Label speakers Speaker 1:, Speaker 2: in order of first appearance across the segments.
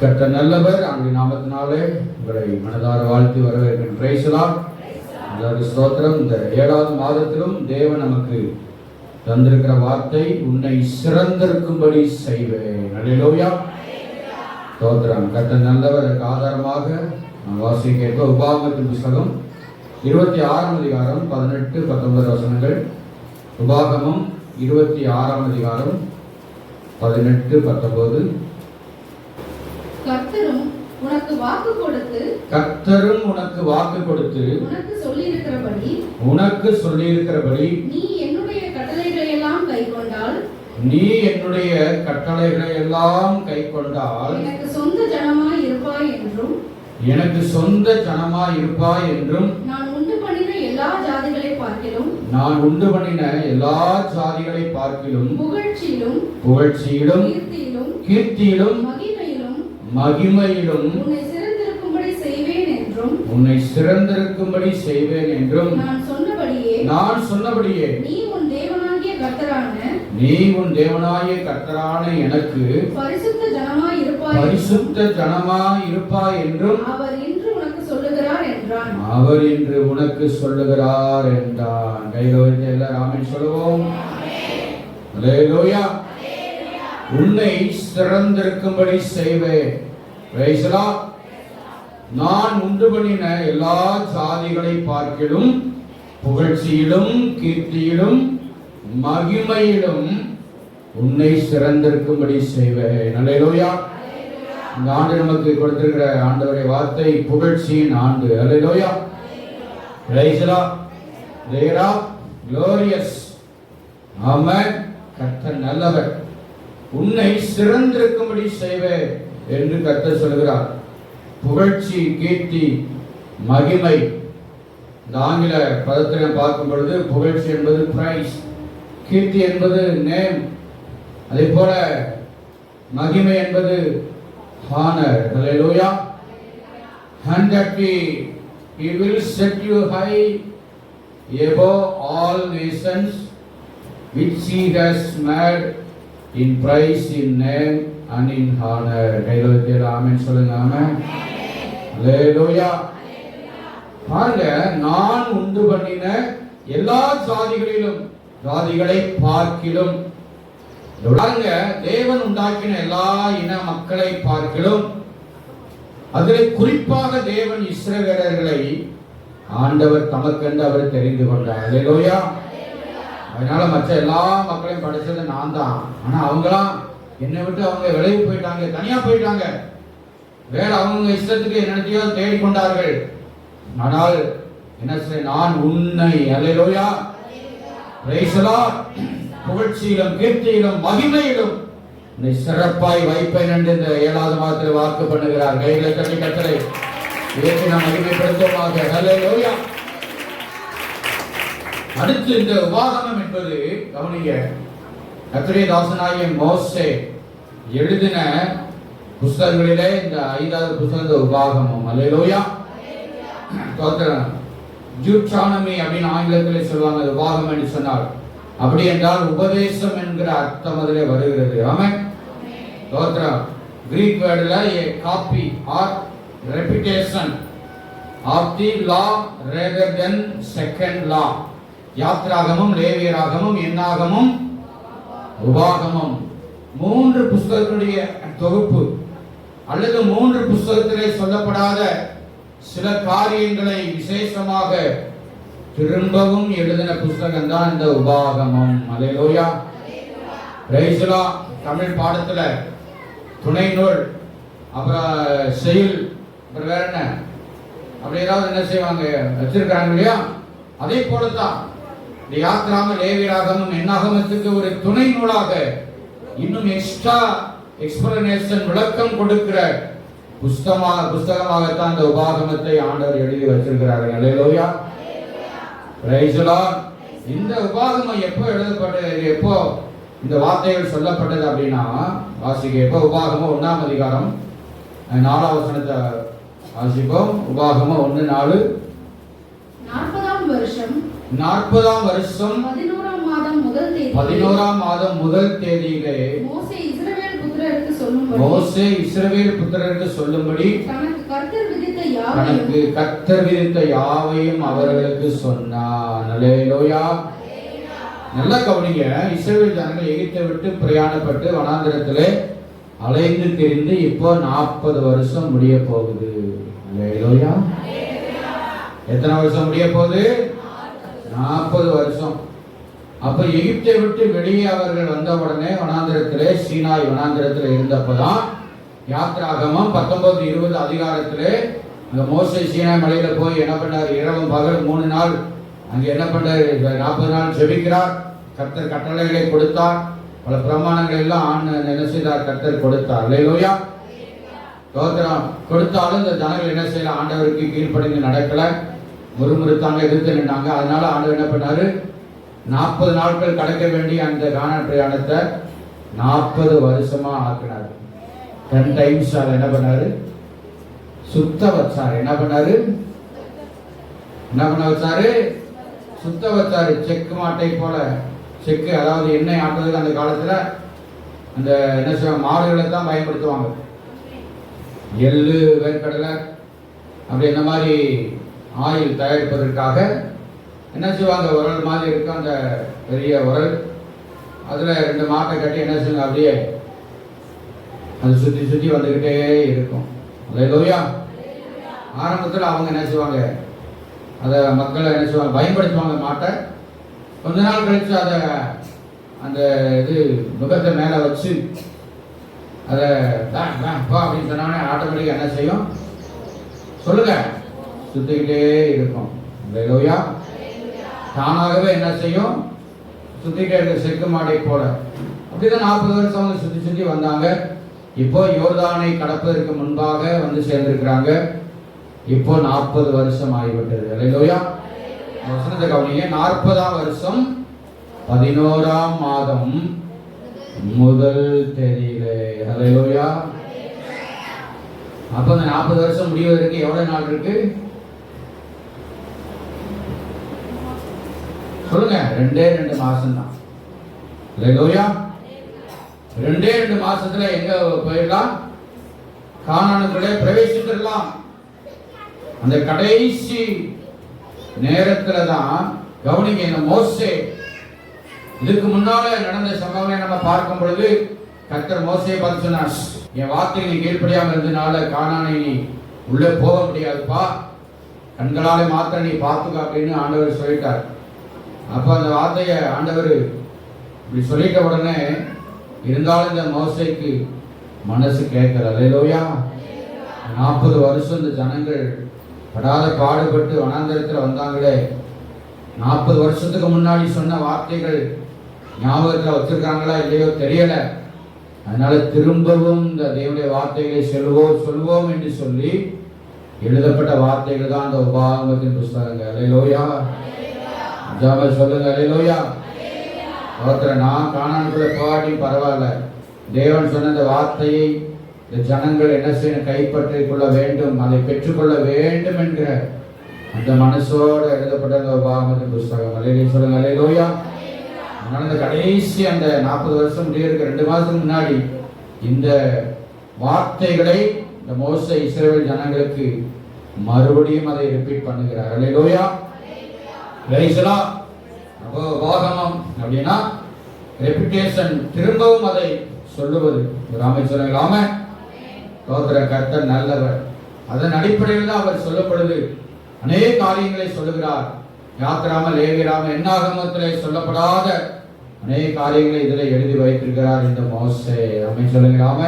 Speaker 1: கர்த்தர் நல்லவர். அங்கு நாமத்தினாலே உங்களை மனதார வாழ்த்தி வரவேற்கிறேன். Price the Lord. அல்லாஹ்வுக்கு ஸ்தோத்திரம். இந்த 7வது மாதத்திலும் தேவன் நமக்கு தந்திருக்கிற வார்த்தை, உன்னை சிறந்திருக்கும்படி செய்வேன். அல்லேலூயா. ஸ்தோத்திரம். கர்த்தர் நல்லவர். அதற்கு ஆதாரமாக நாம் வாசிக்க உபாகமத்தின் புத்தகம் 26ஆம் அதிகாரம் 18-19 வசனங்கள். உபாகமம் 26ஆம் அதிகாரம் 18-19.
Speaker 2: கர்த்தரும் உனக்கு வாக்கு கொடுத்து உனக்கு சொல்லியிருக்கிறபடி
Speaker 1: நீ என்னுடைய கட்டளைகளை எல்லாம் கைக்கொண்டால் எனக்கு சொந்த ஜனமாய் இருப்பாய் என்றும் நான் உண்டு பண்ணின எல்லா ஜாதிகளை பார்க்கிலும் புகழ்ச்சியிலும் கீர்த்தியிலும் மகிமையிலும் உன்னை சிறந்திருக்கும்படி செய்வேன் என்றும் நான் சொன்னபடியே நீ உன் தேவனாகிய கர்த்தரான எனக்கு பரிசுத்த ஜனமாய் இருப்பாய் என்றும் அவர் இன்று உனக்கு சொல்லுகிறார் என்றான். கையில எல்லாரும் ஆமென் சொல்லுவோம். அல்லேலூயா. உன்னை சிறந்திருக்கும்படி செய்வேன். Price the Lord. நான் உண்டு பண்ணின எல்லா ஜாதிகளை பார்க்கிலும் புகழ்ச்சியிலும் கீர்த்தியிலும் மகிமையிலும் உன்னை சிறந்திருக்கும்படி செய்வேன். அல்லேலூயா. இந்த ஆண்டு நமக்கு கொடுத்திருக்கிற ஆண்டவருடைய வார்த்தை புகழ்ச்சியின் ஆண்டு. Hallelujah. Praise the Lord. There are glorious. Amen. கர்த்தர் நல்லவர். உன்னை சிறந்திருக்கும்படி செய்வேன் என்று கர்த்தர் சொல்கிறார். புகழ்ச்சி, கீர்த்தி, மகிமை. இந்த ஆங்கில பதத்திலே பார்க்கும் பொழுது புகழ்ச்சி என்பது பிரைஸ், கீர்த்தி என்பது நேம், அதே போல மகிமை என்பது honor. Hallelujah. And that he will set you high above all nations which he has made in praise, in name and in honor. கையில ஆமென் சொல்லுங்க. ஆமென். ஹalleluya. பாருங்க, நான் உண்டு பண்ணின எல்லா ஜாதிகளை பார்க்கிலும், பாருங்க, தேவன் உண்டாக்கின எல்லா இன மக்களை பார்க்கிலும், அதில் குறிப்பாக தேவன் இஸ்ரவேலர்களை ஆண்டவர் தமக்கென்று அவர் தெரிந்து கொண்டார். ஹalleluya. அதனால மற்ற எல்லா மக்களையும் படைச்சது நான் தான். ஆனா அவங்களாம் என்னை விட்டு அவங்க விலகி போயிட்டாங்க, தனியா போயிட்டாங்க, வேற அவங்க இஷ்டத்துக்கு என்னத்தையோ தேடிக்கொண்டார்கள். ஆனால் என்ன செய்ய, நான் உன்னை, அல்லேலூயா, பிரைஸ் தி லார்ட், புகழ்ச்சியிலும் கீர்த்தியிலும் மகிமையிலும் உன்னை சிறப்பாய் வைப்பேன் என்று இந்த 7வது மாதத்தில் வாக்கு பண்ணுகிறார். கைகளை தட்டி கர்த்தரை ஏற்றி நாம் மகிமைப்படுத்துவோமாக. ஹalleluya. அடுத்து இந்த உபாகமம் என்பது, கவனிங்க, கர்த்தருடைய தாசனாகிய மோசே எழுதின புத்தகங்களிலே இந்த 5வது புத்தகம் உபாகமம். அல்லேலூயா. ஜூட்ரானமி அப்படின்னு ஆங்கிலத்தில் சொல்லுவாங்க. உபாகமம் என்று சொன்னார். அப்படி என்றால் உபதேசம் என்கிற அர்த்தம் அதிலே வருகிறது. ஆமென். கிரீக் வேர்டுல a copy or repetition of the law rather than second law. யாத்ராகமம், லேவியராகமம், என்னாகமம், உபாகமம் 3 புத்தகங்களுடைய தொகுப்பு, அல்லது 3 புத்தகத்திலே சொல்லப்படாத சில காரியங்களை விசேஷமாக திரும்பவும் எழுதின புத்தகம் தான் இந்த உபாகமம். Hallelujah. Praise the Lord. Tamil பாடத்துல துணை நூல், அப்புறம் செயல், அப்புறம் வேற என்ன, அப்படி ஏதாவது என்ன செய்வாங்க வச்சிருக்காங்க இல்லையா? அதே போலதான் இந்த யாத்ராகமம், லேவியராகமம், என்னாகமத்துக்கு ஒரு துணை நூலாக இன்னும் எக்ஸ்ட்ரா எக்ஸ்பிளனேஷன், விளக்கம் கொடுக்கிற புஸ்தகமாகத்தான் இந்த உபாகமத்தை ஆண்டவர் எழுதி வச்சிருக்கிறார்கள். அல்லேலூயா. Praise the Lord. இந்த உபாகமம் எப்போ எழுதப்பட்டது, எப்போ இந்த வார்த்தைகள் சொல்லப்பட்டது அப்படின்னா, வாசிக்க எப்போ உபாகமம் 1ஆம் அதிகாரம் 4ஆம் வசனத்தை வாசிப்போம். உபாகமம் 1:4. 40ஆம் வருஷம் 11ஆம் மாதம் முதல் தேதியிலே மோசே இஸ்ரவேல் புத்திரருக்கு சொல்லும்
Speaker 2: சொல்லும்படி
Speaker 1: மோசே இஸ்ரவேல் புத்திரருக்கு சொல்லும்படி
Speaker 2: தனக்கு கர்த்தர் விதித்த யாவையும் அவர்களுக்கு சொன்னார். அல்லேலூயா. நல்லா கவனிங்க. இஸ்ரவேல் ஜனங்கள் எகிப்தை விட்டு பிரயாணப்பட்டு வனாந்திரத்திலே அலைந்து திரிந்து இப்போ 40 வருஷம் முடிய போகுது. அல்லேலூயா. எத்தனை வருஷம் முடிய போகுது? 40 வருஷம். அப்ப எகிப்தை விட்டு வெளியே அவர்கள் வந்த உடனே வனாந்திரத்திலே, சீனாய் வனாந்திரத்திலே இருந்தப்பதான் யாத்ராகமம் 19-20 அதிகாரத்திலே அந்த மோசே சீனாய் மலையில போய் என்ன பண்ணார்? இரவும் பகல் 3 நாள் அங்க என்ன பண்ணார்? 40 நாள் ஜெபிக்கிறார். கர்த்தர் கட்டளைகளை கொடுத்தார். பல பிரமாணங்கள் எல்லாம் என்ன செய்தார்? கர்த்தர் கொடுத்தார். அல்லேலூயா. ஸ்தோத்திரம். கொடுத்தாலும் இந்த ஜனங்கள் என்ன செய்யல? ஆண்டவருக்கு கீழ்ப்படிந்து நடக்கல, முறுமுறுத்தாங்க, எதிர்த்து நின்றாங்க. அதனால ஆண்டவர் என்ன பண்ணாரு? 40 நாட்கள் கடக்க வேண்டிய அந்த கானான் பிரயாணத்தை 40 வருஷமா ஆக்கினார். 10 டைம்ஸ் அதை என்ன பண்ணாரு? சுத்த வச்சாரு. என்ன பண்ணாரு? என்ன பண்ண வச்சாரு? சுத்த வச்சாரு. செக்கு மாட்டை போல, செக்கு அதாவது எண்ணெய் ஆட்டுறதுக்கு அந்த காலத்துல அந்த என்ன செய்வாங்க? மாடுகளை தான் பயன்படுத்துவாங்க. எள்ளு, வேர்க்கடலை அப்படி இந்த மாதிரி ஆயில் தயாரிப்பதற்காக என்ன செய்வாங்க? உரல் மாதிரி இருக்கும், அந்த பெரிய உரல். அதில் 2 மாட்டை கட்டி என்ன செய்வாங்க? அப்படியே அது சுற்றி சுற்றி வந்துக்கிட்டே இருக்கும். அல்லேலூயா. ஆரம்பத்தில் அவங்க என்ன செய்வாங்க? அதை மக்களை என்ன செய்வாங்க? பயன்படுத்துவாங்க மாட்டை. கொஞ்ச நாள் கழிச்சு அதை அந்த இது முகத்தை மேலே வச்சு அதை அப்படின்னு சொன்னோடனே ஆட்டோமேட்டிக்காக என்ன செய்யும்? சொல்லுங்க, சுத்திக்கிட்டே இருக்கும். அல்லேலூயா. தானாகவே என்ன செய்யும்? சுத்திக்கிட்டே இருக்க செக்கு மாடை போல. அப்படிதான் 40 வருஷம் அவங்க சுத்தி சுத்தி வந்தாங்க. இப்போ யோர்தானை கடப்பதற்கு முன்பாக வந்து சேர்ந்திருக்கிறாங்க. இப்போ 40 வருஷம் ஆகிவிட்டது. அல்லேலூயா. வசனத்தை கவனிங்க. 40ஆம் வருஷம் 11ஆம் மாதம் முதல் தேதியிலே. அல்லேலூயா. அப்ப அந்த 40 வருஷம் முடிவதற்கு எவ்வளவு நாள் இருக்கு? சொல்லுங்க. 2 மாசம் தான். அல்லேலூயா. 2 மாசத்துல எங்க போயிடலாம்? கானானுக்குள்ளே பிரவேசித்திடலாம். அந்த கடைசி நேரத்துல தான் கவனிங்க. இந்த மோசே, இதுக்கு முன்னால நடந்த சம்பவங்களை நம்ம பார்க்கும் பொழுது கர்த்தர் மோசேயை பார்த்து சொன்னார், என் வார்த்தை நீ கீழ்ப்படியாம இருந்தனால கானானை நீ உள்ளே போக முடியாதுப்பா, கண்களாலே மாத்திரம் நீ பார்த்துக்க அப்படின்னு ஆண்டவர் சொல்லிட்டார். அப்ப அந்த வார்த்தையை ஆண்டவர் இப்படி சொல்லிட்ட உடனே இருந்தாலும் இந்த மோசேக்கு மனசு கேட்கல. அல்லேலூயா. 40 வருஷம் இந்த ஜனங்கள் படாத பாடுபட்டு வனாந்தரத்தில் வந்தாங்களே, 40 வருஷத்துக்கு முன்னாடி சொன்ன வார்த்தைகள் ஞாபகத்தில் வச்சிருக்காங்களா இல்லையோ தெரியல. அதனால திரும்பவும் இந்த தேவனுடைய வார்த்தைகளை சொல்லுவோம் என்று சொல்லி எழுதப்பட்ட வார்த்தைகள் தான் அந்த உபாகமத்தின் புஸ்தகங்கள். அல்லேலூயா. ஜாப சொல்லுங்க. அல்லேலூயா. நான் கானானுக்குள்ள போகாட்டி பரவாயில்ல, தேவன் சொன்ன அந்த வார்த்தையை இந்த ஜனங்கள் என்ன செய்யணும்? கைப்பற்றிக் கொள்ள வேண்டும், அதை பெற்றுக்கொள்ள வேண்டும் என்கிற அந்த மனசோடு எழுதப்பட்ட அந்த உபாகமத்தின் புஸ்தகம். அல்லேலூயா. சொல்லுங்க. அல்லேலூயா. அதனால இந்த கடைசி அந்த 40 வருஷம் முடியறதுக்கு 2 மாதத்துக்கு முன்னாடி இந்த வார்த்தைகளை இந்த மோசே இஸ்ரவேல் ஜனங்களுக்கு மறுபடியும் அதை ரிப்பீட் பண்ணுகிறார். அல்லேலூயா. அப்போ உபாகமம் அப்படின்னா ரெபிடேஷன், திரும்பவும் அதை சொல்லுவது. ராமேஸ்வரங்களாம தோத்திர கர்த்தர் நல்லவர். அதன் அடிப்படையில் தான் அவர் சொல்லப்படுது. அநேக காரியங்களை சொல்லுகிறார். யாத்ராம, லேவியராம, என்னாகமத்திலே சொல்லப்படாத அநேக காரியங்களை இதில் எழுதி வைத்திருக்கிறார் இந்த மோசே. ராமேஸ்வரங்களாம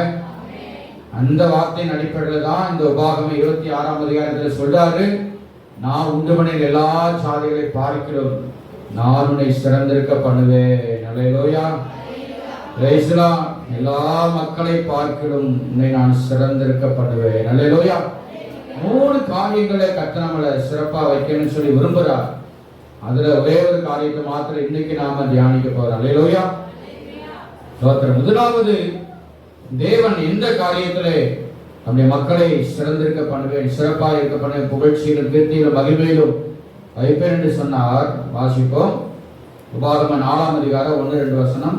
Speaker 2: அந்த வார்த்தையின் அடிப்படையில் தான் இந்த உபாகமம் 26ஆம் அதிகாரத்தில் சொல்றாரு, நான் உண்டு பண்ணின எல்லா சாதிகளை பார்க்கிறோம், நான் உன்னை சிறந்திருக்க பண்ணுவேன். அல்லேலூயா. எல்லா மக்களை பார்க்கிறோம், உன்னை நான் சிறந்திருக்க பண்ணுவேன். அல்லேலூயா. 3 காரியங்களை கர்த்தர் நம்மளை சிறப்பா வைக்கணும்னு சொல்லி விரும்புறார். அதுல ஒரே ஒரு காரியத்தை மாத்திரம் இன்னைக்கு நாம தியானிக்க போறோம். அல்லேலூயா. முதலாவது, தேவன் எந்த காரியத்திலே நம்முடைய மக்களை சிறந்திருக்க பண்ணுவேன், சிறப்பா இருக்க பண்ணுவேன், புகழ்ச்சியிலும் கீர்த்தியிலும் மகிமையிலும் வைப்பேன் என்று சொன்னார். வாசிப்போம். உபாகமம் 4ஆம் அதிகாரம் 1-2 வசனம்.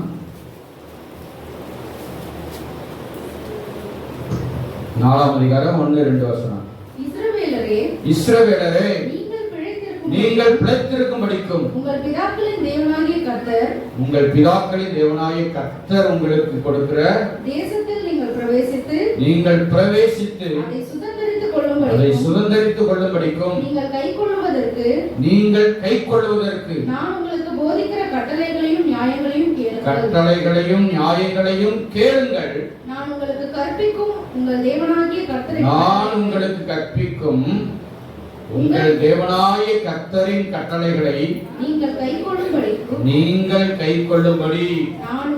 Speaker 1: 4ஆம் அதிகாரம் 1-2 வசனம்.
Speaker 3: இஸ்ரவேலரே,
Speaker 1: இஸ்ரவேலரே, நீங்கள்
Speaker 3: நீங்கள்
Speaker 1: பிழைத்திருக்கும்படிக்கும்
Speaker 3: உங்கள் பிதாக்களின் தேவனாகிய கர்த்தர்
Speaker 1: உங்கள் பிதாக்களின் தேவனாகிய கர்த்தர் உங்களுக்கு கொடுக்கிற
Speaker 3: தேசத்தில் நீங்கள் பிரவேசித்து
Speaker 1: நீங்கள் பிரவேசித்து
Speaker 3: அதை சுதந்தரித்துக்
Speaker 1: அதை
Speaker 3: கொள்ளும்படி
Speaker 1: சுதந்தரித்துக் கொள்ளும்படிக்கும்
Speaker 3: நீங்கள் கைக்கொள்வதற்கு
Speaker 1: நான்
Speaker 3: உங்களுக்கு போதிக்கிற கட்டளைகளையும் நியாயங்களையும் கேளுங்கள்.
Speaker 1: கட்டளைகளையும் நியாயங்களையும் கேளுங்கள்.
Speaker 3: நான் உங்களுக்கு கற்பிக்கும் உங்கள் தேவனாகிய
Speaker 1: கர்த்தரின் கட்டளைகளை
Speaker 3: நீங்கள் கைக்கொள்ளும்படி
Speaker 1: நான்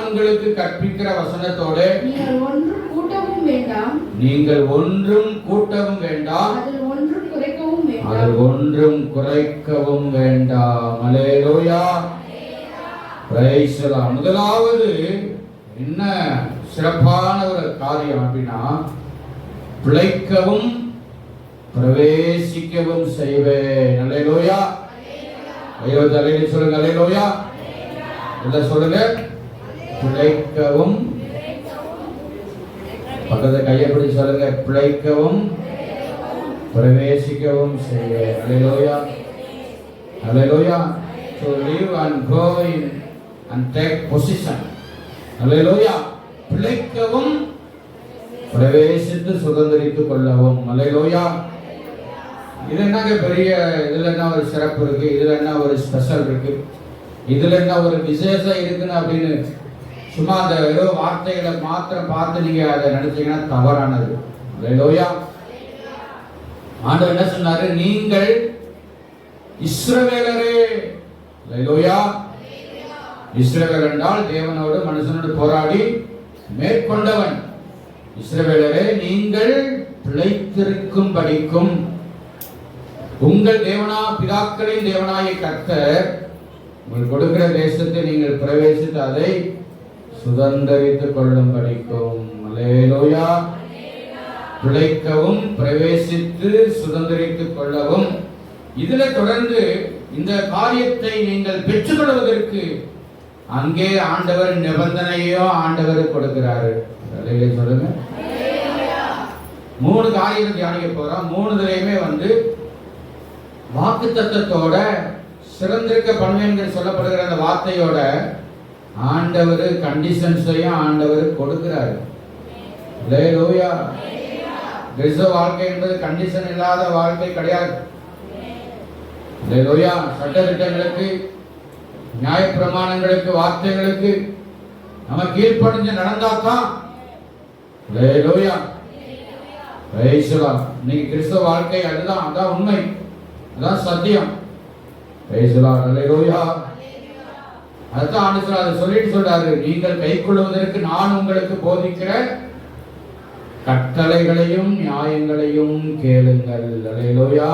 Speaker 1: உங்களுக்கு கற்பிக்கிற வசனத்தோட
Speaker 3: நீங்கள் ஒன்றும் கூட்டவும் வேண்டாம்,
Speaker 1: அதில் ஒன்றும் குறைக்கவும் வேண்டாம். அல்லேலூயா. Praise the Lord. முதலாவது என்ன சிறப்பான ஒரு காரியம் அப்படின்னா, பிழைக்கவும் பிரவேசிக்கவும் செய்வேன். அல்லேலூயா. ஐயோ தலையில சொல்லுங்க அல்லேலூயா. எல்லாம் சொல்லுங்க. பிழைக்கவும், பக்கத்துல கையை பிடிச்சு சொல்லுங்க, பிழைக்கவும் பிரவேசிக்கவும் செய்வேன். அல்லேலூயா. அல்லேலூயா. To live and go in and take position. அல்லேலூயா. பிழைக்கவும் பிரவேசித்து சுதந்தரித்துக் கொள்ளவும். அல்லேலூயா. இது என்னங்க பெரிய, இதுல என்ன ஒரு சிறப்பு இருக்கு, இதுல என்ன ஒரு ஸ்பெஷல் இருக்கு, இதுல என்ன ஒரு விசேஷம் இருக்குன்னு அப்படின்னு சும்மா அந்த வெறும் வார்த்தைகளை மாத்திரம் பார்த்து நீங்க அதை நினைச்சீங்கன்னா தவறானது. அல்லேலூயா. ஆண்டவர் என்ன சொன்னாரு? நீங்கள் இஸ்ரவேலரே. அல்லேலூயா. இஸ்ரவேல் என்றால் தேவனோடு மனுஷனோடு போராடி மேற்கொண்டவன். இஸ்ரவேலரே, நீங்கள் பிழைத்திருக்கும்படிக்கும் உங்கள் பிதாக்களின் தேவனாகிய கர்த்தர் உங்களுக்கு கொடுக்கிற தேசத்தை நீங்கள் பிரவேசித்து அதை சுதந்தரித்துக் கொள்ளும்படிக்கும். அல்லேலூயா. பிழைக்கவும் பிரவேசித்து சுதந்தரித்துக் கொள்ளவும். இதுல தொடர்ந்து இந்த காரியத்தை நீங்கள் பெற்றுக்கொள்வதற்கு அங்கே ஆண்டவர் நிபந்தனையோ ஆண்டவர் கொடுக்கிறாரு. சொல்லுங்க. 3 காரியத்தை தியானிக்க போறோம். 3 வாக்குத்தத்தத்தோட சிறந்திருக்க பண்ணுவேன் சொல்லப்படுகிற அந்த வார்த்தையோட ஆண்டவர் கண்டிஷன்ஸையும் ஆண்டவர் கொடுக்கிறாரு. அல்லேலூயா. கிறிஸ்தவ வாழ்க்கை என்பது கண்டிஷன் இல்லாத வாழ்க்கை கிடையாது. அல்லேலூயா. சட்டதிட்டங்களுக்கு, நியாயப்பிரமாணங்களுக்கு, வார்த்தைகளுக்கு நம்ம கீழ்ப்படிஞ்சு நடந்தாதான். அல்லேலூயா. Praise the Lord. இன்னைக்கு கிறிஸ்தவ வாழ்க்கை அதுதான், அதான் உண்மை, அதான் சத்தியம். Praise the Lord. அல்லேலூயா. அதான் ஆண்டவர் அதை சொல்லிட்டு சொல்றாரு, நீங்கள் கைக்கொள்வதற்கு நான் உங்களுக்கு போதிக்கிற கட்டளைகளையும் நியாயங்களையும் கேளுங்கள். அல்லேலூயா.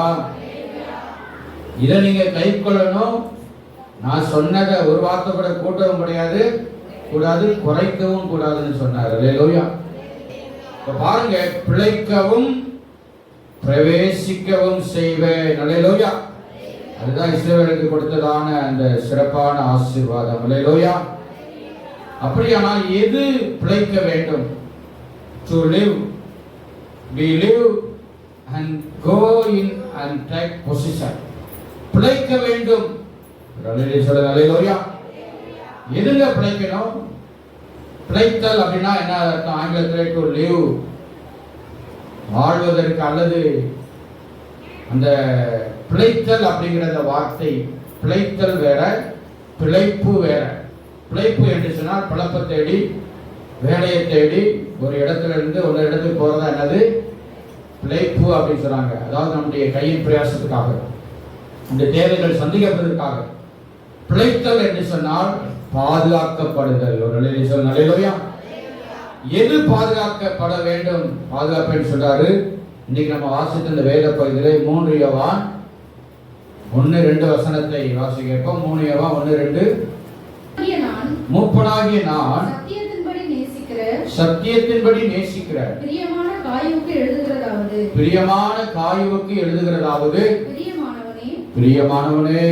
Speaker 1: இதை நீங்க கைக்கொள்ளணும். நான் சொன்னதை ஒரு வார்த்தை கூட கூட்டவும் கூடாது, குறைக்கவும் கூடாதுன்னு சொன்னார். அல்லேலூயா. பாருங்க, பிழைக்கவும் பிரவேசிக்கவும் செய்வேன். அல்லேலூயா. அதுதான் இஸ்ரவேலுக்கு கொடுத்ததான அந்த சிறப்பான ஆசீர்வாதம். அல்லேலூயா. அப்படியானால் எது பிழைக்க வேண்டும்? To live, we live and go in and take position. பிழைக்க வேண்டும். அல்லேலூயா. எதுங்க பிழைக்கணும்? பிழைத்தல் அப்படின்னா என்ன அர்த்தம்? ஆங்கிலத்தில் to live, வாழ்வதற்கு, அல்லது அந்த பிழைத்தல் அப்படிங்கிற வார்த்தை, பிழைத்தல் வேற, பிழைப்பு வேற. பிழைப்பு என்று சொன்னால் பிழப்பை தேடி, வேலையை தேடி ஒரு இடத்துல இருந்து ஒரு இடத்துக்கு போறதா என்னது பிழைப்பு அப்படின்னு சொல்றாங்க. அதாவது நம்முடைய கையின் பிரயாசத்துக்காக, இந்த தேவைகள் சந்திக்கப்படுவதற்காக. பிழைத்தல் என்று சொன்னால் பாதுகாக்கப்படுதல். ஒரு நிலையிலோயா. எது பாதுகாக்கப்பட வேண்டும்? பாதுகாப்பு சொல்றாரு. இன்னைக்கு நம்ம வாசித்த இந்த வேத பகுதியிலே 3 யோவான் 1-2 வசனத்தை வாசிக்கிறோம். 3 யோவான் 1-2. மூப்பனாகிய நான் சத்தியத்தின்படி நேசிக்கிற பிரியமான காயுவுக்கு எழுதுகிறதாவது, பிரியமானவனே,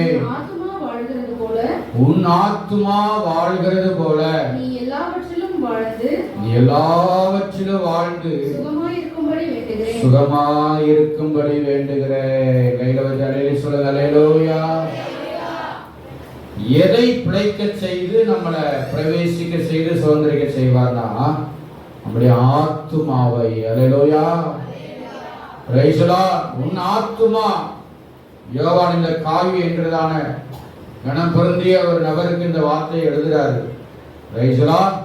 Speaker 1: உன் ஆத்துமா வாழ்கிறது போல
Speaker 3: நீ எல்லாவற்றிலும் எல்லாவற்றிலும் வாழ்ந்து
Speaker 2: நீ எல்லாவற்றிலும் வாழ்ந்து
Speaker 3: சுகமாயிருக்கும்படி வேண்டுகிறேன்.
Speaker 2: சுகமாயிருக்கும்படி வேண்டுகிறேன். கையில வச்சு அலையில சொல்லுங்க அல்லேலூயா. எதை பிழைக்க செய்து நம்மளை பிரவேசிக்க செய்து சுதந்திரிக்க செய்வார்னா நம்முடைய ஆத்துமாவை. அல்லேலூயா. Praise the Lord. உன் ஆத்துமா. யோவான் இந்த காவி என்றதான கணம் பொருந்திய ஒரு நபருக்கு இந்த வார்த்தையை எழுதுகிறாரு. Price the Lord.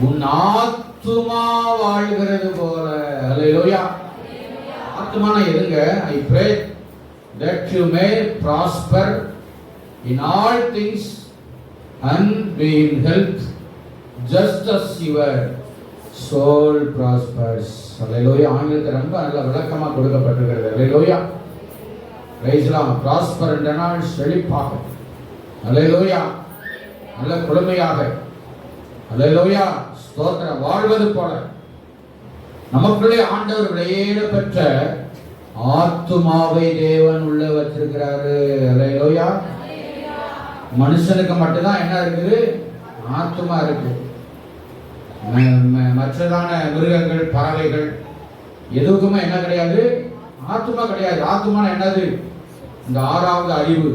Speaker 2: உன் ஆத்துமா வாழ்கிறது போல. அல்லேலூயா. ஆத்துமான எதுங்க? I pray that you may prosper in all things and be in health just as your soul prospers. அல்லேலூயா. ஆங்கிலத்தில் ரொம்ப நல்ல விளக்கமா கொடுக்கப்பட்டிருக்கிறது. Hallelujah. Praise the Lord. prosper என்றால் செழிப்பாக. அல்லேலூயா. நல்ல குளுமையாக. அல்லேலூயா. ஸ்தோத்திரம். வாழ்வது போல நமக்குள்ளே ஆண்டவர் விலையேற பெற்ற ஆத்துமாவை தேவன் உள்ள வச்சிருக்கிறாரு. அல்லேலூயா. மனுஷனுக்கு மட்டும்தான் என்ன இருக்குது? ஆத்துமா இருக்கு. மற்றதான மிருகங்கள், பறவைகள் எதுக்குமே என்ன கிடையாது? ஆத்துமா கிடையாது. ஆத்துமான என்னது? இந்த ஆறாவது அறிவு.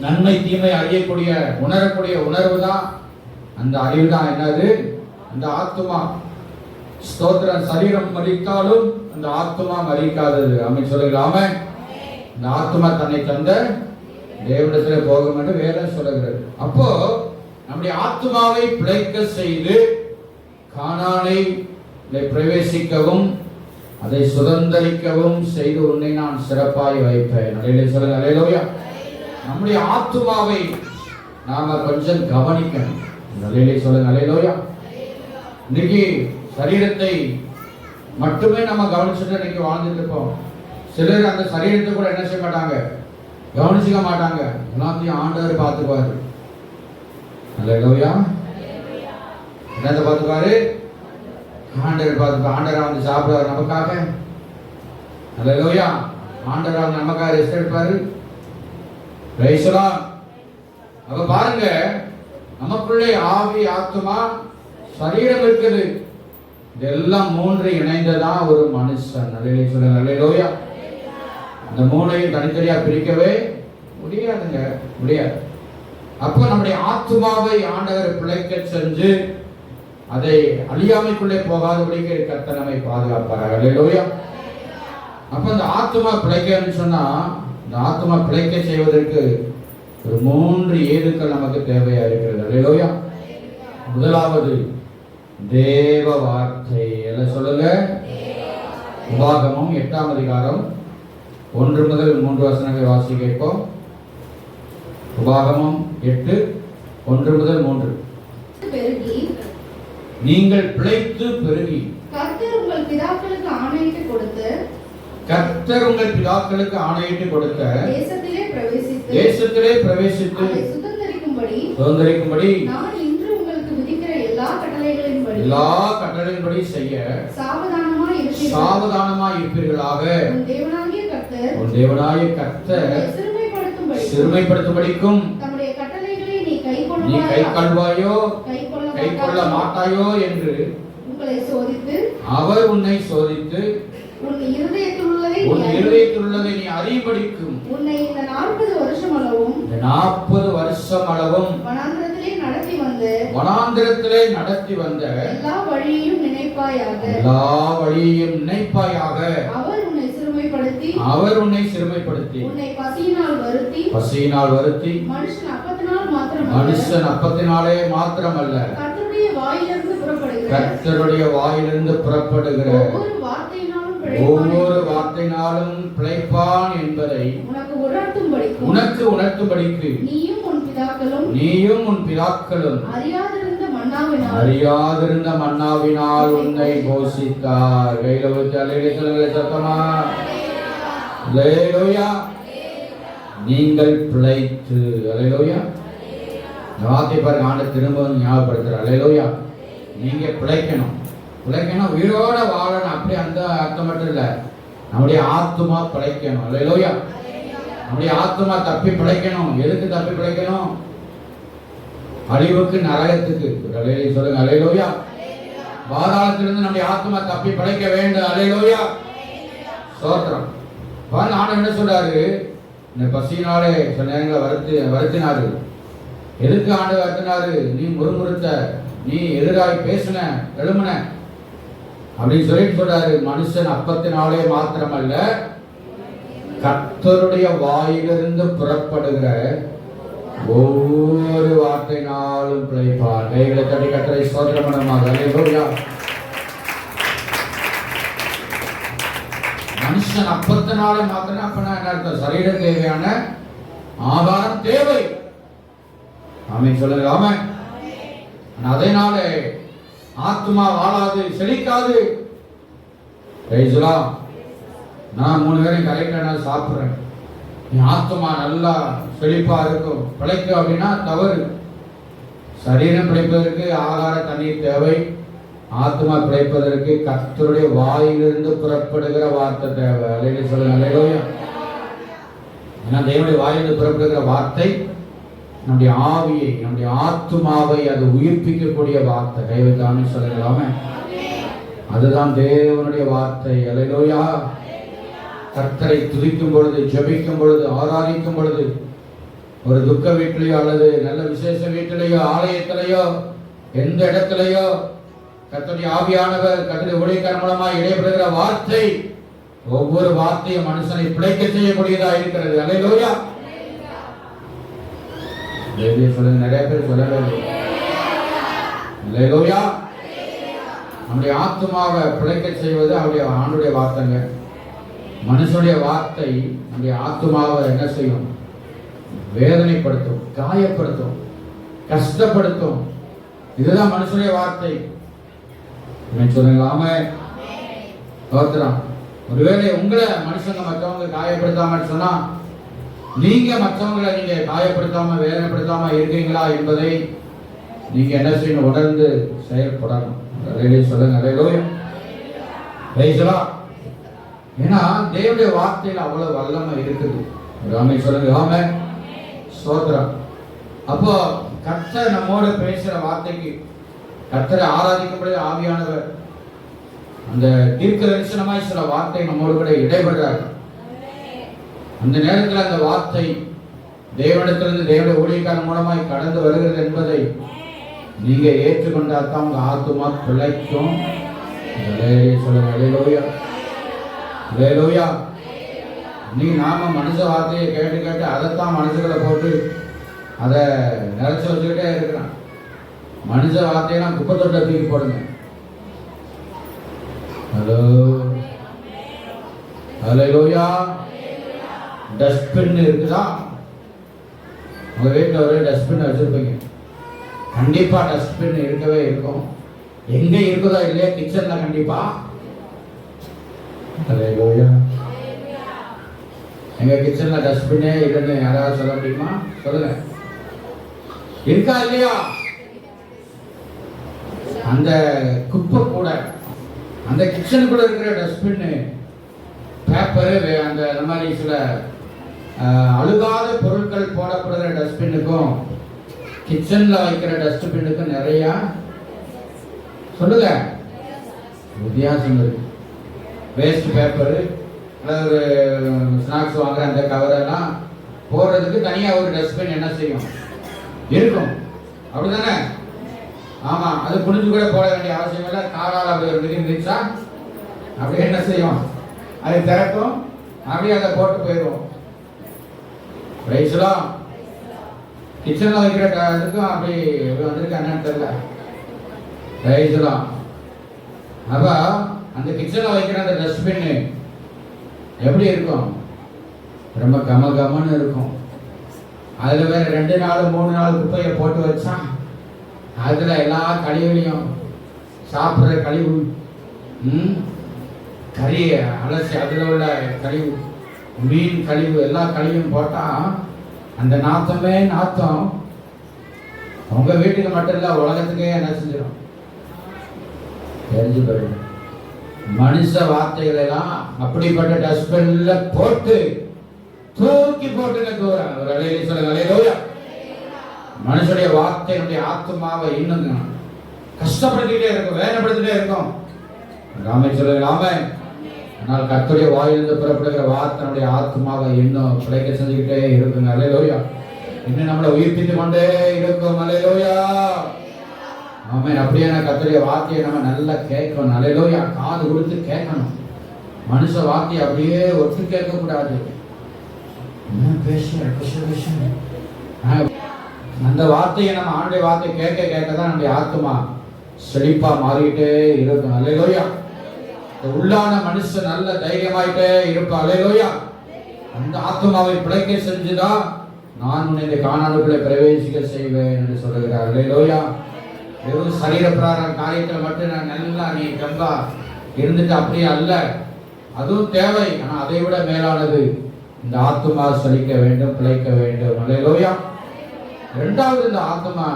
Speaker 2: நன்மை தீமை அறியக்கூடிய உணரக்கூடிய உணர்வு தான் அந்த அறிவு தான் என்னது? அந்த ஆத்துமா. ஸ்தோத்திரம். சரீரம் மரித்தாலும் அந்த ஆத்துமா மரிக்காதது. ஆமென் சொல்லுங்களாமே. இந்த ஆத்துமா தன்னை தந்த தேவனிடத்திலே போகும் என்று வேதம் சொல்லுகிறது. அப்போ நம்முடைய ஆத்துமாவை பிழைக்க செய்து கானானை பிரவேசிக்கவும் அதை சுதந்தரிக்கவும் செய்து உன்னை நான் சிறப்பாய் வைப்பேன். அலையிலே சொல்லுங்க அல்லேலூயா. நம்முடைய ஆத்துமாவை நாம கொஞ்சம் கவனிக்கணும். அலையிலே சொல்லுங்க அல்லேலூயா. இன்னைக்கு சரீரத்தை மட்டுமே நம்ம கவனிச்சுட்டு இன்னைக்கு வாழ்ந்துட்டு இருப்போம். சிலர் அந்த சரீரத்தை கூட என்ன செய்ய மாட்டாங்க? கவனிச்சுக்க மாட்டாங்க. எல்லாத்தையும் ஆண்டவர் பார்த்துக்குவாரு. அல்லேலூயா. என்னத்தை பார்த்துக்குவாரு? ஆண்டவர் பார்த்துப்பாரு. ஆண்டவர் வந்து சாப்பிடுவார் நமக்காக. அல்லேலூயா. ஆண்டவர் வந்து நமக்காக ரெஸ்ட் எடுப்பாரு. Praise the Lord. அப்ப பாருங்க, நமக்குள்ளே ஆவி, ஆத்துமா, சரீரம் இருக்குது. இதெல்லாம் மூன்று இணைந்ததான் ஒரு மனுஷன். அல்லேலூயா சொல்லுங்க அல்லேலூயா. அந்த மூணையும் தனித்தனியா பிரிக்கவே முடியாதுங்க, முடியாது. அப்போ நம்முடைய ஆத்துமாவை ஆண்டவர் பிழைக்க செஞ்சு அதை அழியாமைக்குள்ளே போகாதபடிக்கு கர்த்தர் நம்மை பாதுகாப்பார். அல்லேலூயா. அப்ப இந்த ஆத்துமா பிழைக்கன்னு சொன்னா, இந்த ஆத்துமா பிழைக்க செய்வதற்கு ஒரு மூன்று ஏதுக்கள் நமக்கு தேவையா இருக்கிறது. அல்லேலூயா. முதலாவது தேவ வார்த்தை. எல்லாம் சொல்லுங்க. உபாகமம் 8ஆம் அதிகாரம் 1 முதல் 3 வசனங்களை வாசி கேட்போம். உபாகமம் 8 1 முதல் 3.
Speaker 3: பெருகி
Speaker 2: நீங்கள் பிழைத்து பெருகி
Speaker 3: கர்த்தர் உங்கள் பிதாக்களுக்கு ஆணையிட்டு கொடுத்து
Speaker 2: தேசத்திலே பிரவேசித்து
Speaker 3: அதை சுதந்தரிக்கும்படி நான் இன்று உங்களுக்கு விதிக்கிற எல்லா கட்டளைகளின்படி செய்ய சாவதானமாய் இருப்பீர்களாக. உன் தேவனாகிய கர்த்தர் சிறுமைப்படுத்தும்படிக்கும் தம்முடைய கட்டளைகளை
Speaker 2: நீ கைக்கொள்வாயோ கைக்கொள்ள மாட்டாயோ என்று அவர் உன்னை சோதித்து உன் இருதயத்தில் உள்ளதை நீ அறியும்படிக்கும்
Speaker 3: உன்னை இந்த 40
Speaker 2: வருஷம் அளவும் வனாந்திரத்திலே நடத்தி வந்த
Speaker 3: எல்லா வழியையும்
Speaker 2: நினைப்பாயாக. அவர் உன்னை சிறுமைப்படுத்தி உன்னை பசியினால் வருத்தி மனுஷன் அப்பத்தினாலே மாத்திரமல்ல கர்த்தருடைய வாயிலிருந்து புறப்படுகிற ஒவ்வொரு வார்த்தையினாலும் பிழைப்பான் என்பதை உனக்கு உணர்த்தும்படிக்கு நீயும் உன் பிதாக்களும் அறியாதிருந்த மன்னாவினால் உன்னை போஷித்தார். கையில வச்சு அல்லேலூயா சத்தமா. அல்லேலூயா. நீங்கள் பிழைத்து. அல்லேலூயா. வார்த்தை பாருங்க, ஆண்டு திரும்ப ஞாபகப்படுத்துற. அல்லேலூயா. நீங்க பிழைக்கணும். உயிரோட வாழணும். அப்படி அந்த அர்த்தம் மட்டும் இல்ல, நம்முடைய ஆத்துமா பிழைக்கணும். அல்லேலூயா. நம்முடைய ஆத்துமா தப்பி பிழைக்கணும். எதுக்கு தப்பி பிழைக்கணும்?
Speaker 1: அழிவுக்கு, நரகத்துக்கு. அல்லேலூயா சொல்லுங்க. அல்லேலூயா. பாதாளத்திலிருந்து நம்முடைய ஆத்மா தப்பி பிழைக்க வேண்டும். அல்லேலூயா ஸ்தோத்திரம். பாருங்க, ஆண்டவர் என்ன சொல்றாரு? இந்த பசியினாலே சில நேரங்களை வருத்தினாரு. எதுக்கு ஆண்டவர் வருத்தினாரு? நீ முறுமுறுத்த, நீ எதிராய் பேசின, எழுமன அப்படின்னு சொல்லிட்டு சொல்றாரு. மனுஷன் அப்பத்தினாலே மாத்திரமல்ல, கர்த்தருடைய வாயிலிருந்து புறப்படுகிற ஒவ்வொரு வார்த்தையினாலும் பிழைப்பார். கைகளை தட்டி கர்த்தரை ஸ்தோத்திரம் பண்ணுமாக. அல்லேலூயா. மனுஷன் அப்பத்தினாலே மாத்திரம், அப்பனா என்ன அர்த்தம்? சரீர தேவையான ஆதாரம் தேவை. ஆமென் சொல்லுங்க. ஆமென். அதனால ஆத்மா வாழாது, செழிக்காது. நான் 3 பேரும் கரெக்டா சாப்பிடுறேன், என் ஆத்மா நல்லா செழிப்பா இருக்கும், பிழைக்கும் அப்படின்னா தவறு. சரீரம் பிழைப்பதற்கு ஆகார தண்ணீர் தேவை. ஆத்மா பிழைப்பதற்கு கர்த்தருடைய வாயிலிருந்து புறப்படுகிற வார்த்தை தேவை. அல்லேலூயா சொல்லுங்க. அல்லேலூயா. ஏன்னா தேவனுடைய வாயிலிருந்து புறப்படுகிற வார்த்தை நம்முடைய ஆவியை, நம்முடைய ஆத்மாவை அது உயிர்ப்பிக்கக்கூடிய வார்த்தை. கைவிட்டாமே சொல்லலாமே, அதுதான் தேவனுடைய வார்த்தை. அல்லேலூயா. கர்த்தரை துதிக்கும் பொழுது, ஜெபிக்கும் பொழுது, ஆராதிக்கும் பொழுது, ஒரு துக்க வீட்டிலேயோ அல்லது நல்ல விசேஷ வீட்டிலேயோ ஆலயத்திலேயோ எந்த இடத்திலேயோ கர்த்தருடைய ஆவியானவர் கர்த்தருடைய ஊழியக்காரர் மூலமாக இடைபெறுகிற வார்த்தை, ஒவ்வொரு வார்த்தையும் மனுஷனை பிழைக்க செய்யக்கூடியதா இருக்கிறது. அல்லேலூயா சொல்லுங்க. நிறைய பேர் சொல்லவே இல்லை. அல்லேலூயா. நம்முடைய ஆத்மாவை பிழைக்க செய்வது அவருடைய ஆண்டுடைய வார்த்தைங்க. மனுஷனுடைய வார்த்தை நம்முடைய ஆத்மாவை என்ன செய்யும்? வேதனைப்படுத்தும், காயப்படுத்தும், கஷ்டப்படுத்தும். இதுதான் மனுஷனுடைய வார்த்தை. சொல்லுங்களாம ஒருவேளை உங்களை மனுஷங்க மற்றவங்க காயப்படுத்தாம சொன்னா, நீங்க மற்றவங்களை நீங்க காயப்படுத்தாம வேதனைப்படுத்தாம இருக்கீங்களா என்பதை நீங்க என்ன செய்யணும்? உணர்ந்து செயல்படணும். சொல்லுங்க. ஏன்னா தேவனுடைய வார்த்தையில அவ்வளவு வல்லமை இருக்குது. ராமே சொல்லுங்க. ராமே ஸ்தோத்திரம். அப்போ கர்த்தர் நம்மோட பேசுற வார்த்தைக்கு, கர்த்தரை ஆராதிக்கும்படி ஆவியானவர் அந்த தீர்க்க தரிசனமாய் சில வார்த்தை நம்மோடு கூட இடைபெறார். அந்த நேரத்தில் அந்த வார்த்தை தேவனிடத்திலிருந்து தேவனுடைய ஊழியக்காரர் மூலமாய் கடந்து வருகிறது என்பதை நீங்க ஏற்றுக்கொண்டால் தான் உங்க ஆத்துமா பிழைக்கும். சொல்லுங்க. அல்லேலூயா. அல்லேலூயா. நீ நாம மனுஷ வார்த்தையை கேட்டு கேட்டு அதைத்தான் மனசுகளை போட்டு அதை நிறைச்சு வச்சுக்கிட்டே இருக்கிறான். மனுஷ வார்த்தையெல்லாம் குப்பை தொட்டை தூக்கி போடுங்க. ஹலோ. அல்லேலூயா. டஸ்ட்பின் இருக்குதா? உங்க வீட்டில் ஒரே டஸ்ட்பின் வச்சிருப்பீங்க. கண்டிப்பா டஸ்ட்பின் இருக்கவே இருக்கும். எங்க இருக்குதா இல்லையா? கிச்சன்ல கண்டிப்பா. அல்லேலூயா. எங்க கிச்சன்ல டஸ்ட்பினே இல்லைன்னு யாராவது சொல்ல முடியுமா? சொல்லுங்க. இருக்கா இல்லையா? அந்த குப்பை கூட, அந்த கிச்சனுக்குள்ள இருக்கிற டஸ்ட்பின், பேப்பரு, அந்த மாதிரி சில அழுகாத பொருட்கள் போடப்படுகிற டஸ்ட்பின்னுக்கும் கிச்சன்ல வைக்கிற டஸ்ட்பின்னுக்கும் நிறைய சொல்லுங்க வித்தியாசம் இருக்கு. வேஸ்ட் பேப்பரு அதாவது ஸ்நாக்ஸ் வாங்குற அந்த கவரெல்லாம் போடுறதுக்கு தனியாக ஒரு டஸ்ட்பின் என்ன செய்யும்? இருக்கும். அப்படிதானே? ஆமா. அது புரிஞ்சு கூட போட வேண்டிய அவசியம் இல்லை. காலால் அப்படி ஒரு மிதி மிதிச்சா அப்படி என்ன செய்யும்? அது திறக்கும், அப்படியே அதை போட்டு போயிடுவோம். கிச்சன்ல வைக்கிற இதுக்கும் அப்படி வந்திருக்க என்னன்னு தெரியல. ரைஸ்லாம் அப்ப அந்த கிச்சன்ல வைக்கிற அந்த டஸ்ட்பின் எப்படி இருக்கும்? ரொம்ப கமன்னு இருக்கும். அதுல வேற 2 நாள் 3 நாள் குப்பையை போட்டு வச்சா அதுல எல்லா கழிவுலையும் சாப்பிட்ற கழிவு, கறி அலசி அதுல உள்ள கழிவு, மீன் கழிவு, எல்லா கழிவும் போட்டா அந்த நாத்தமே நாத்தம். உங்க வீட்டுக்கு மட்டும் இல்ல, உலகத்துக்கே என்ன செஞ்சிடும்? தெரிஞ்சு போயிடும். மனுஷ வார்த்தைகள் எல்லாம் அப்படிப்பட்ட டஸ்ட்பின்ல போட்டு தூக்கி போட்டுங்க தூரம். ஒரு அலையில சொல்லுங்க. அல்லேலூயா. மனுஷனுடைய வார்த்தை நம்முடைய ஆத்மாவை இன்னும் கஷ்டப்படுத்திட்டே இருக்கும், வேதனைப்படுத்திட்டே இருக்கும். ராமே சொல்லலாமே. ஆனால் கர்த்தருடைய வாயிலிருந்து புறப்படுகிற வார்த்தை நம்முடைய ஆத்மாவை இன்னும் பிழைக்க செஞ்சுக்கிட்டே இருக்குங்க. அல்லேலூயா. இன்னும் நம்மளை உயிர்ப்பித்து கொண்டே இருக்கும். அல்லேலூயா. ஆமென். அப்படியே கர்த்தருடைய வார்த்தையை நம்ம நல்லா கேட்கணும். அல்லேலூயா. காது கொடுத்து கேட்கணும். மனுஷ வார்த்தையை அப்படியே ஒட்டு கேட்க கூடாது. அந்த வார்த்தையை நம்ம ஆண்டுடைய வார்த்தை கேட்க கேட்க தான் நம்முடைய ஆத்மா செழிப்பா மாறிக்கிட்டே இருக்கும். அல்லேலூயா. உள்ளான மனுஷன் நல்ல தைரியமாயிட்டே இருப்பா. அல்லேலூயா. அந்த ஆத்மாவை பிழைக்க செஞ்சுதான் நான் உன்னை இந்த கானானுக்குள்ளே பிரவேசிக்க செய்வேன் என்று சொல்லுகிறார். அல்லேலூயா. வெறும் சரீர பிரகாரம் காரியத்தில் மட்டும் நான் நல்லா நீ கம்பா இருந்துட்டு அப்படியே அல்ல, அதுவும் தேவை. ஆனால் அதை விட மேலானது இந்த ஆத்மா செழிக்க வேண்டும், பிழைக்க வேண்டும். அல்லேலூயா. இரண்டாவது இந்த ஆத்மா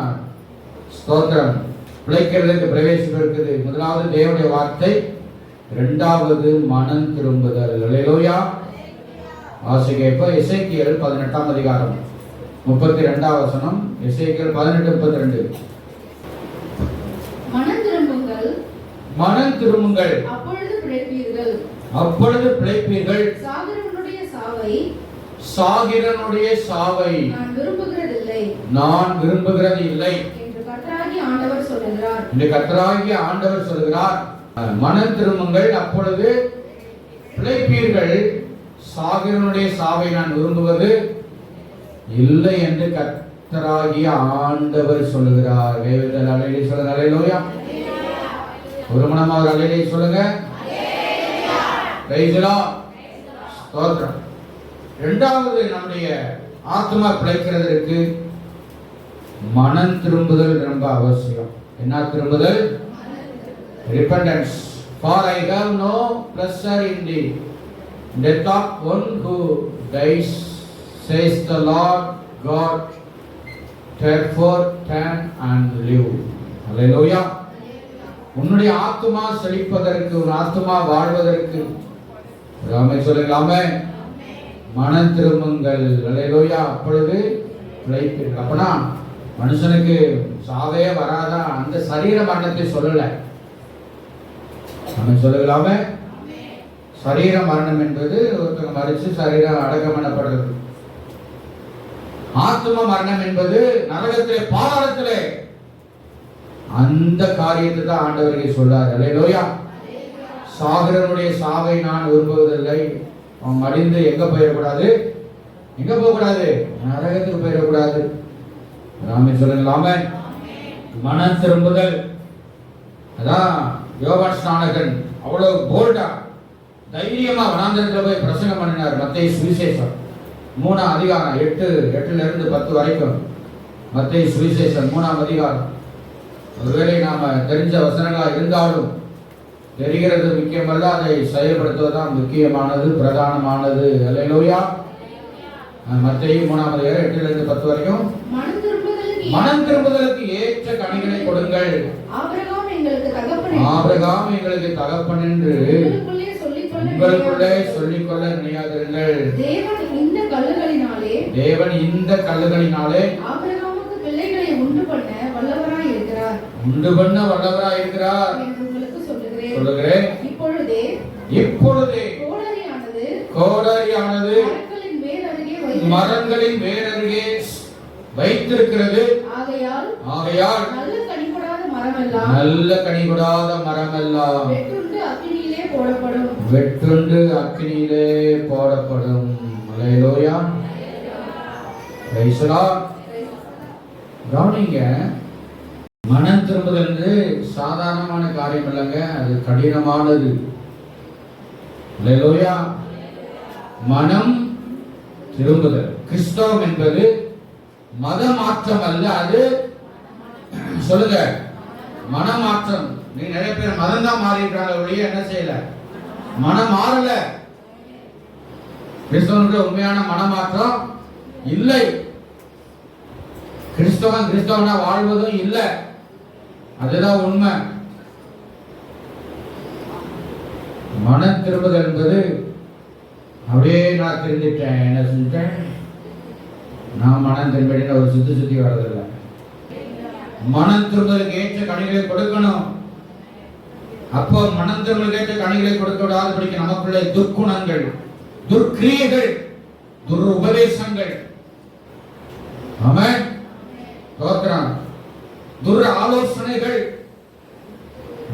Speaker 1: ஸ்தோத்திரம் பிழைக்கிறதுக்கு பிரவேசிப்பு இருக்குது. முதலாவது தேவனுடைய வார்த்தை, இரண்டாவது மனம் திரும்புதல். அல்லேலூயா. வாசிக்கப்ப எசேக்கியேல் 18ஆம் அதிகாரம் 32ஆம் வசனம். எசேக்கியேல் 18:32.
Speaker 3: மனம் திரும்புங்கள்,
Speaker 1: மனம் திரும்புங்கள்,
Speaker 3: அப்பொழுது பிழைப்பீர்கள்.
Speaker 1: அப்பொழுது பிழைப்பீர்கள்.
Speaker 3: சாகிறவனுடைய சாவை,
Speaker 1: சாகிறவனுடைய சாவை
Speaker 3: நான் விரும்புகிறதில்லை,
Speaker 1: நான் விரும்புகிறது இல்லை
Speaker 3: என்று கர்த்தராகிய ஆண்டவர் சொல்லுகிறார்.
Speaker 1: இந்த கர்த்தராகிய ஆண்டவர் சொல்கிறார். மனம் திரும்புங்கள், அப்பொழுது பிழைப்பீர்கள். சாகிறவனுடைய சாவை நான் விரும்புவது இல்லை என்று கர்த்தராகிய ஆண்டவர் சொல்லுகிறார். வேதத்தில் அல்லேலூயா சொல்லுங்க. அல்லேலூயா. ஒரு மனமா ஒரு அல்லேலூயா சொல்லுங்க. Price the Lord. ஸ்தோத்திரம். இரண்டாவது நம்முடைய ஆத்மா பிழைக்கிறதற்கு மனம் திரும்புதல் ரொம்ப அவசியம். என்ன திரும்புதல்? Repentance. For I have no pleasure in the death of one who dies, says the Lord God. Therefore turn and live. Hallelujah. உன்னுடைய ஆத்மா செழிப்பதற்கு, உன் ஆத்மா வாழ்வதற்கு ராமே சொல்லலாமே, மனம் திரும்புங்கள். அல்லேலூயா. அப்பொழுது பிழைப்பீர்கள். அப்பனா மனுஷனுக்கு சாவே வராதா? அந்த சரீர மரணத்தை சொல்லல, நம்ம சொல்லலாமே. சரீர மரணம் என்பது ஒருத்தங்க மறிச்சு சரீரம் அடக்கம் பண்ணப்படுறது. ஆத்ம மரணம் என்பது நரகத்திலே, பாதாளத்திலே. அந்த காரியத்தை தான் ஆண்டவருக்கு சொல்றார். அல்லேலூயா. சாகிறவனுடைய சாவை நான் விரும்புவதில்லை. அவன் மடிந்து எங்க போயிடக்கூடாது? எங்க போகக்கூடாது? நரகத்துக்கு போயிடக்கூடாது. நாமே சொல்லலாமே. மனம் திரும்புதல். அதான் யோவான் ஸ்நானகன் அவ்வளவு போல்டா தைரியமா வனாந்தரத்தில் போய் பிரசங்கம் பண்ணினார். மத்தேயு சுவிசேஷம் 3ஆம் அதிகாரம் 8 - 10 வரைக்கும். மத்தேயு சுவிசேஷம் 3ஆம் அதிகாரம். ஒருவேளை நாம தெரிஞ்ச வசனங்களா இருந்தாலும் தெரிகிறது முக்கியமல்ல, அதை செயல்படுத்துவதுதான் முக்கியமானது, பிரதானமானது. அல்லேலூயா. மத்தேயு 3ஆம் அதிகாரம் 8 - 10 வரைக்கும். மனம் திரும்புதலுக்கு ஏற்ற கனிகளை கொடுங்கள்.
Speaker 3: ஆபிரகாம் எங்களுக்கு தகப்பன் என்று உங்களுக்குள்ளே சொல்லிக்கொள்ள நினையாதிருங்கள். தேவன் இந்த கல்லுகளினாலே
Speaker 1: ஆபிரகாமுக்கு பிள்ளைகளை உண்டு பண்ண வல்லவராய் இருக்கிறார் என்று உங்களுக்கு சொல்லுகிறேன். இப்பொழுதே கோடரியானது மரங்களின் வேரருகே வைத்திருக்கிறது. ஆகையால் நல்ல கனி கொடாத மரமெல்லாம் வெட்டுண்டு அக்கினியிலே போடப்படும். அல்லேலூயா. Praise the Lord. கவனிங்க, மனம் திரும்புதல் என்று சாதாரணமான காரியம் இல்லைங்க, அது கடினமானது. அல்லேலூயா. மனம் திரும்புதல். கிறிஸ்தவம் என்பது மத மாற்றம் அல்ல, அது சொல்லுங்க மனமாற்றம். நீ நிறைய பேர் மதம் தான் மாறி இருக்காங்க, ஒழிய என்ன செய்யல, மனம் மாறல. கிறிஸ்தவனுக்கு உண்மையான மனமாற்றம் இல்லை. கிறிஸ்தவனா வாழ்வதும் இல்லை. அதுதான் உண்மை. மனம் திரும்புதல் என்பது அப்படியே நான் திரும்பிட்டேன், என்ன செஞ்சிட்டேன், நான் மனம் திரும்பிட்டேன்னு ஒரு சுத்தி வர்றதில்லை. மனம் திரும்புதலுக்கு ஏற்ற கனிகளை கொடுக்கணும். அப்போ மனம் திரும்புதலுக்கு ஏற்ற கனிகளை கொடுக்க விடாதபடிக்கு நமக்குள்ளே துர்க்குணங்கள், துர்க்கிரியைகள், துர் உபதேசங்கள், ஆமென், ஸ்தோத்திரம், துர் ஆலோசனைகள்,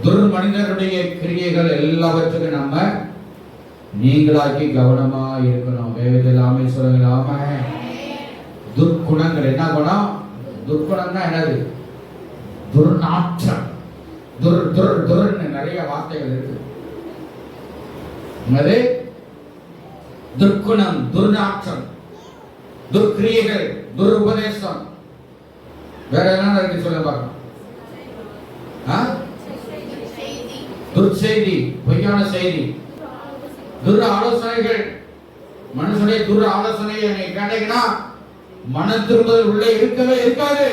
Speaker 1: துர் மனிதருடைய கிரியைகள் எல்லாவற்றுக்கும் நம்ம நீங்களாக்கி கவனமா இருக்கணும். வேதத்தில் ஆமென் சொல்லுங்களாம. துர்க்குணங்கள் என்ன குணம்? துர்க்குணம்னா என்னது? துர்நாற்றம். துர்ன்னு நிறைய வார்த்தைகள் இருக்கு. என்னது? துர்க்குணம், துர்நாற்றம், துர்க்கிரியைகள், துர் உபதேசம். வேற என்ன இருக்கு சொல்ல பார்க்கலாம். துர்செய்தி, பொய்யான செய்தி, துர் ஆலோசனைகள். மனுஷனுடைய துர் ஆலோசனையை நீ கேட்டீங்கன்னா மன திரும்புதல் உள்ளே இருக்கவே இருக்காது.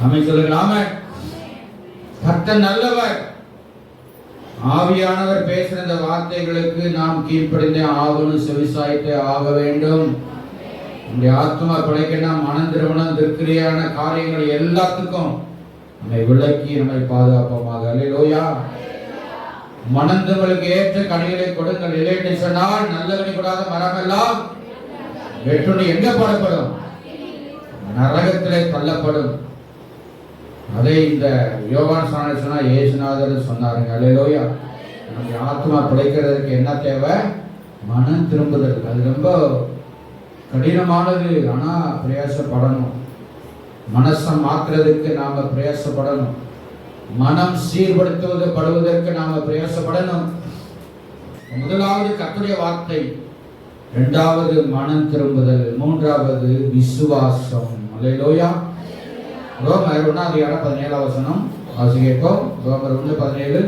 Speaker 1: ஆமென் சொல்லுங்க. கர்த்தர் நல்லவர். ஆவியானவர் பேசுற இந்த வார்த்தைகளுக்கு நாம் கீழ்ப்படிந்தே ஆகணும், செவிசாய்த்தே ஆக வேண்டும். நம்முடைய ஆத்மா பிழைக்கணும். மனம் திருமணம், திருக்கிரியான காரியங்கள் எல்லாத்துக்கும் நம்மை விளக்கி நம்மை பாதுகாப்போமாக. அல்லேலூயா. மனந்தங்களுக்கு ஏற்ற கனிகளை கொடுங்கள். இல்லைன்னு சொன்னால் நல்ல கனி கூடாத மரம் எல்லாம் வெட்டுண்டு எங்க போடப்படும்? நரகத்திலே தள்ளப்படும். அதை இந்த யோவான் ஸ்நானன் சொன்னா இயேசுநாதர் சொன்னாருங்க. அல்லேலூயா. நம்முடைய ஆத்மா பிழைக்கிறதுக்கு என்ன தேவை? மனம் திரும்புதல். அது ரொம்ப கடினமானது. ஆனா பிரயாசப்படணும். மனசை மாற்றுறதுக்கு நாம பிரயாசப்படணும். மனம் சீர்படுத்துவதற்கு நாம பிரயாசப்படணும். முதலாவது கர்த்தருடைய வார்த்தை, இரண்டாவது மனம் திரும்புதல், மூன்றாவது விசுவாசம். அல்லேலூயா. ரோமர் 1:17 வாசிப்போம். ரோமர் 1:17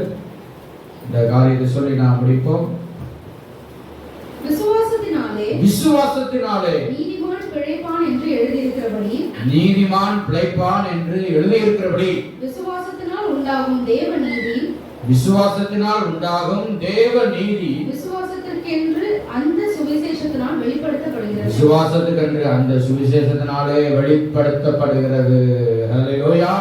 Speaker 1: இந்த காரியத்தை சொல்லி நாம் முடிப்போம். விசுவாசத்தினாலே நீதிமான் பிழைப்பான் என்று எழுதியிருக்கிறபடி விசுவாசத்தினால் உண்டாகும் தேவ நீதி விசுவாசத்திற்கென்று அந்த சுவிசேஷத்தினால் வெளிப்படுத்தப்படுகிறது. விசுவாசத்துக்கென்று அந்த சுவிசேஷத்தினாலே வெளிப்படுத்தப்படுகிறது. ஹல்லேலூயா.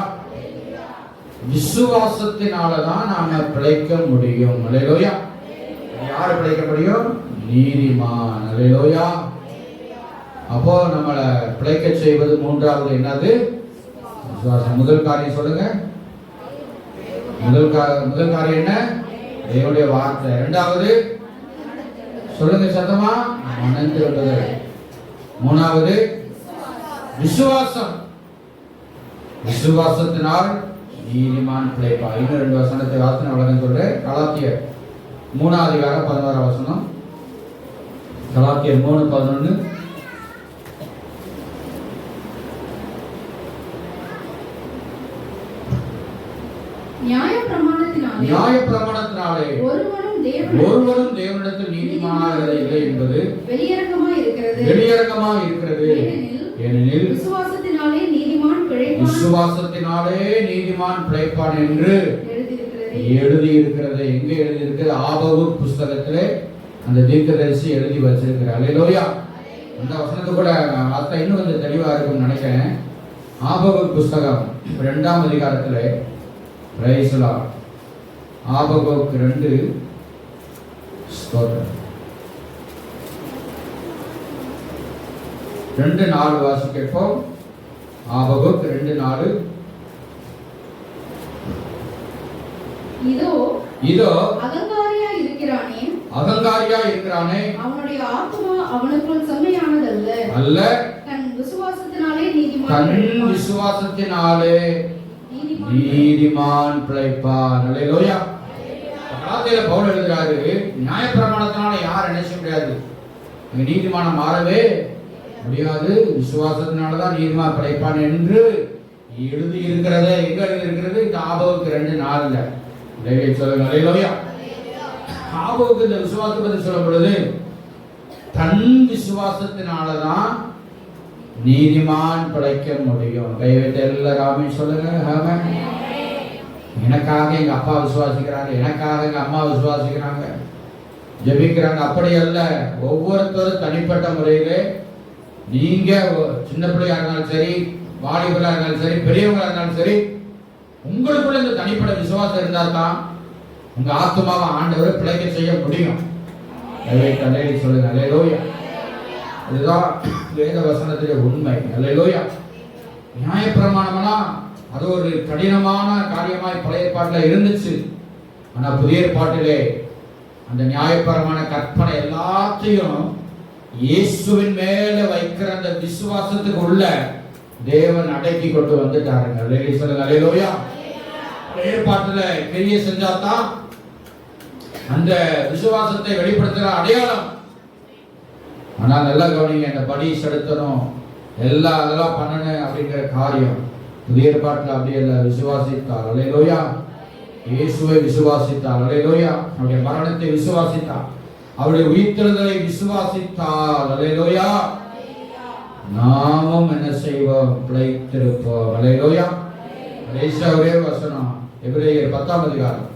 Speaker 1: விசுவாசத்தினாலதான் நாம பிழைக்க முடியும். ஹல்லேலூயா. யாரு பிழைக்க முடியும்? நீதிமான். அல்லேலூயா. அப்போ நம்மளை பிழைக்க செய்வது மூன்றாவது என்னது? விசுவாசம். முதல் காரியம் சொல்லுங்க. முதல் காரியம் என்ன? தேவனுடைய வார்த்தை. இரண்டாவது சொல்லுங்க சத்தமா, மனம் திரும்புதல். மூணாவது விசுவாசம். விசுவாசத்தினால் நீதிமான் பிழைப்பான். இன்னும் 2 வசனத்தை வாசனை வழங்க சொல்றேன். கலாத்தியர் 3:11. கலாத்தியர் 3:11. நியாயப்பிரமாணத்தினாலே ஒருவரும் தேவனிடத்தில் நீதிமானாகிறது இல்லை என்பது வெளியரங்கமாய் இருக்கிறது. ஏனெனில் விசுவாசத்தினாலே நீதிமான் பிழைப்பான் என்று எழுதியிருக்கிறது. எங்க எழுதியிருக்கிறது? ஆபகுக் புஸ்தகத்திலே அந்த தீர்க்கதரிசி எழுதி வச்சிருக்கிறார். அல்லேலூயா. அந்த வசனத்தை கூட அர்த்தம் இன்னும் கொஞ்சம் தெளிவா இருக்கும்னு நினைக்கிறேன். ஆபகுக் புஸ்தகம் 2ஆம் அதிகாரத்திலே ஆபகுக் 2 2:4 வாசிப்போம். ஆபகுக் 2:4. இதோ அகங்காரியா இருக்கிறானே
Speaker 3: அவனுடைய ஆத்துமா அவனுக்குள் செம்மையானதல்ல
Speaker 1: அல்ல,
Speaker 3: தன் விசுவாசத்தினாலே
Speaker 1: நீதிமான் பிழைப்பான். அல்லேலூயா. கலாத்தியர்ல பவுல் எழுதுறாரு, நியாயப்பிரமாணத்தினால யார் நினைச்ச முடியாது, நீதிமானம் மாறவே முடியாது, விசுவாசத்தினாலதான் நீதிமான் பிழைப்பான் என்று எழுதி இருக்கிறது. எங்க எழுதி இருக்கிறது? இந்த ஆபகுக்கு 2:4. சொல்லுங்க. அல்லேலூயா. ஆபகுக்கு இந்த விசுவாசத்தை பற்றி சொல்லும் பொழுது தன் விசுவாசத்தினாலதான் நீதிமான் பிழைக்க முடியும். கைவிட்டு எல்லாருமே சொல்லுங்க. எனக்காக எங்க அப்பா விசுவாசிக்கிறாங்க, எனக்காக எங்க அம்மா விசுவாசிக்கிறாங்க, ஜெபிக்கிறாங்க. அப்படி அல்ல. ஒவ்வொருத்தரும் தனிப்பட்ட முறையிலே, நீங்க சின்ன பிள்ளையா இருந்தாலும் சரி,
Speaker 2: வாலிபர்களா இருந்தாலும் சரி, பெரியவங்களா இருந்தாலும் சரி, உங்களுக்குள்ள இந்த தனிப்பட்ட விசுவாசம் இருந்தா தான் உங்க ஆத்மாவை ஆண்டவர் பிழைக்க செய்ய முடியும். சொல்லுங்க அல்லேலூயா. இதுதான் வேத வசனத்திலே உண்மை. அல்லேலூயா. நியாயப்பிரமாணம்லாம் அது ஒரு கடினமான காரியமாய் பழைய ஏற்பாட்டில் இருந்துச்சு. ஆனா புதிய ஏற்பாட்டிலே அந்த நியாயப்பிரமாண கற்பனை எல்லாத்தையும் இயேசுவின் மேல வைக்கிற அந்த விசுவாசத்துக்கு உள்ள தேவன் அடக்கி கொண்டு வந்துட்டாருங்க. சொல்லுங்க அல்லேலூயா. ஏற்பாட்டுல கிரியை செஞ்சாதான் அந்த விசுவாசத்தை வெளிப்படுத்துற அடையாளம். ஆனா நல்லா கவனிங்க, இந்த படி செலுத்தணும் எல்லாம் அதெல்லாம் பண்ணணும் அப்படிங்கிற காரியம் புதிய ஏற்பாட்டுல அப்படி இல்லை. விசுவாசித்தார். அல்லேலூயா. இயேசுவை விசுவாசித்தார். அல்லேலூயா. அவருடைய மரணத்தை விசுவாசித்தார். அவருடைய உயிர்த்தெழுதலை விசுவாசித்தார். அல்லேலூயா. நாமும் என்ன செய்வோம்? பிழைத்திருப்போம். அல்லேலூயா. ஒரே வசனம் எபிரேயர் 10ஆம் அதிகாரம்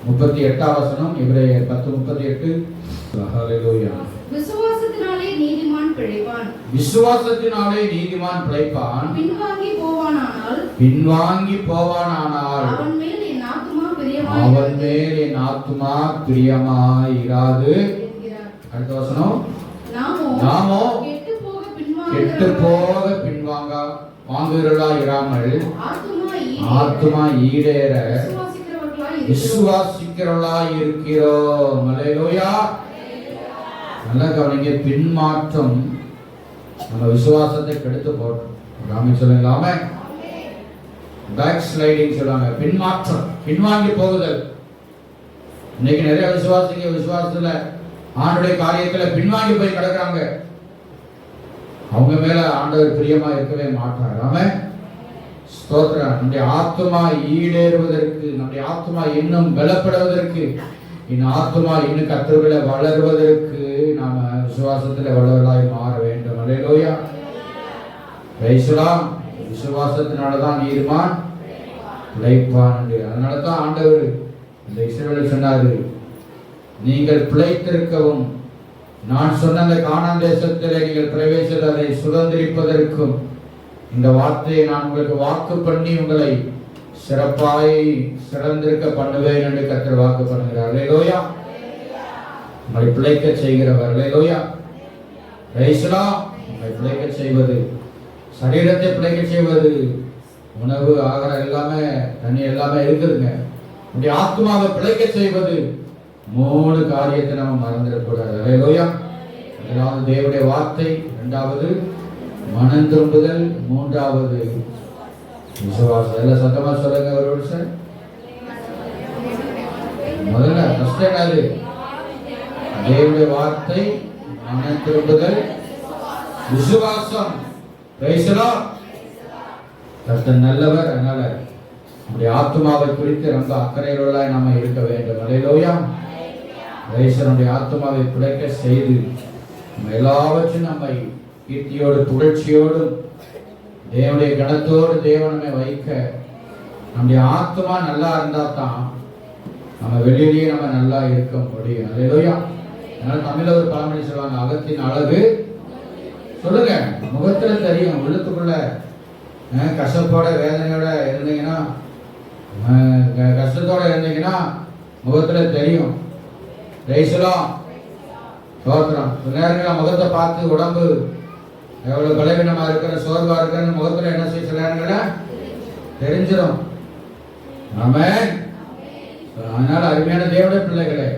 Speaker 2: 38ஆம் வசனம். எபிரேயர் 10:38. ஹல்லேலூயா.
Speaker 3: விசுவாசத்தினாலே நீதிமான் பிழைப்பான்.
Speaker 2: விசுவாசத்தினாலே நீதிமான் பிழைப்பான்.
Speaker 3: பின்வாங்கி போவானானால்
Speaker 2: அவன் மேல் என் ஆத்துமா பிரியமாய் இராது. அடுத்த வசனம், நாமோ கெட்டு போக வாங்குகிறவர்களா இராமல் ஆத்துமா ஈடேற விசுவாசிக்கிறவர்களா இருக்கிறோம். அல்லேலூயா. நல்லா கவனிங்க, பின்மாற்றம் நம்ம விசுவாசத்தை கெடுத்து போட்டோம். ராமன் சொல்லலாம பேக் ஸ்லைடிங் சொல்லுவாங்க. பின்மாற்றம், பின்வாங்கி போகுதல். இன்னைக்கு நிறைய விசுவாசத்துல ஆண்டுடைய காரியத்துல பின்வாங்கி போய் கிடக்குறாங்க. அவங்க மேல ஆண்டவர் பிரியமா இருக்கவே மாட்டார். ஆமென். ஸ்தோத்திரம். நம்முடைய ஆத்துமா ஈடேறுவதற்கு, நம்முடைய ஆத்துமா இன்னும் பலப்படுவதற்கு, இன்னும் ஆத்துமா இன்னும் கர்த்தருக்குள்ள வளருவதற்கு நாம விசுவாசத்துல வளவலாய் மாற வேண்டும். அல்லேலூயா. பிரைஸ்லாம். விசுவாசத்தினாலதான் நீதிமான் பிழைப்பான். அதனாலதான் ஆண்டவர் இந்த இஸ்ரவேலுக்கு சொன்னாரு, நீங்கள் பிழைத்திருக்கவும் நான் சொன்ன அந்த கானான் தேசத்திலே நீங்கள் பிரவேசித்து அதை சுதந்திரிப்பதற்கும் இந்த வார்த்தையை நான் உங்களுக்கு வாக்கு பண்ணி உங்களை சிறப்பாய் சிறந்திருக்க பண்ணுவேன் என்று கர்த்தர் வாக்கு பண்ணுகிறார். அல்லேலூயா. உங்களை பிழைக்க செய்கிறவர். அல்லேலூயா. பிரைஸ்லாம். உங்களை பிழைக்க செய்வது, சரீரத்தை பிழைக்க செய்வது, உணவு ஆகாரம் எல்லாமே தண்ணி எல்லாமே இருக்குதுங்க. உங்களுடைய ஆத்மாவை பிழைக்க செய்வது 3 காரியத்தை நம்ம மறந்துடக்கூடாது. அல்லேலூயா. முதலாவது தேவனுடைய வார்த்தை, இரண்டாவது மனம் திரும்புதல், மூன்றாவது விசுவாசம். எல்லாம் சத்தமா சொல்லுங்க ஒரு நிமிஷம். முதல்ல ஃபர்ஸ்ட் என்னது? தேவனுடைய வார்த்தை, மனம் திரும்புதல், விசுவாசம். Price the Lord. கர்த்தர் நல்லவர். அதனால நம்முடைய ஆத்மாவை குறித்து ரொம்ப அக்கறையுள்ளவர்களாய் நாம இருக்க வேண்டும். அல்லேலூயா. நம்முடைய ஆத்மாவை பிழைக்க செய்து நம்ம எல்லாவற்றையும் நம்மை கீர்த்தியோடு புகழ்ச்சியோடும் தேவனுடைய கணத்தோடு தேவன் நம்மை வைக்க, நம்முடைய ஆத்மா நல்லா இருந்தா தான் நம்ம வெளியிலேயே நம்ம நல்லா இருக்க முடியும். அல்லேலூயா. அதனால தமிழ்ல ஒரு பழமொழி சொல்லுவாங்க, அகத்தின் அழகு சொல்லுங்க முகத்துல தெரியும். உள்ளத்துக்குள்ள கஷ்டத்தோட வேதனையோட இருந்தீங்கன்னா, கஷ்டத்தோட இருந்தீங்கன்னா முகத்துல தெரியும். ரைசலாம். சோத்திரம். நேரங்களில் முகத்தை பார்த்து உடம்பு எவ்வளவு பலவீனமா இருக்கிற, சோர்வா இருக்கிற முகத்துல என்ன செய்ய சில நேரங்களில் தெரிஞ்சிடும். ஆமென். அதனால அருமையான தேவனுடைய பிள்ளைகளே,